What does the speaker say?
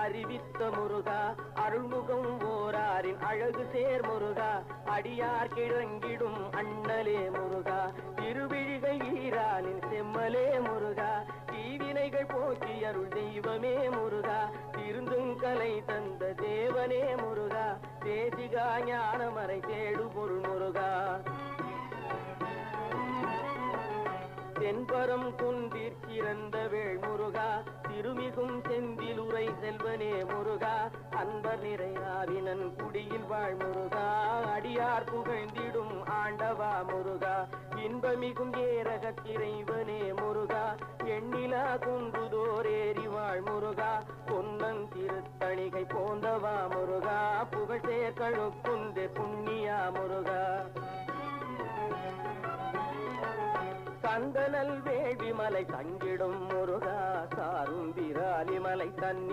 அறிவித்த முருகா, அருள்முகம் ஓராரின் அழகு சேர் முருகா, அடியார் கிழங்கிடும் அண்ணலே முருகா, திருவிழிகை ஈரானின் செம்மலே முருகா, தீவினைகள் போக்கி அருள் தெய்வமே முருகா, திருந்துங்கலை தந்த தேவனே முருகா, தேசிகா ஞானமறை தேடு பொருள் முருகா. தென்பரம் குன்றிற் சிறந்த வேள் முருகா, திருமிகும் செந்திலுரை செல்வனே முருகா, அன்பர் நிறையாவினன் குடியில் வாழ் முருகா, அடியார் புகழ்ந்திடும் ஆண்டவா முருகா, இன்பமிகும் ஏரகத்திரைவனே முருகா, எண்ணிலா குன்றுதோரேறி வாழ் முருகா, பொன்னன் திருத்தணிகை போந்தவா முருகா, புகழ் சேர்க்கழுக்குந்தே புண்ணியா முருகா. கந்தனல் வேள்வி மலை தங்கிடும் முருகா, சாரும் விராலி மலை தண்ணி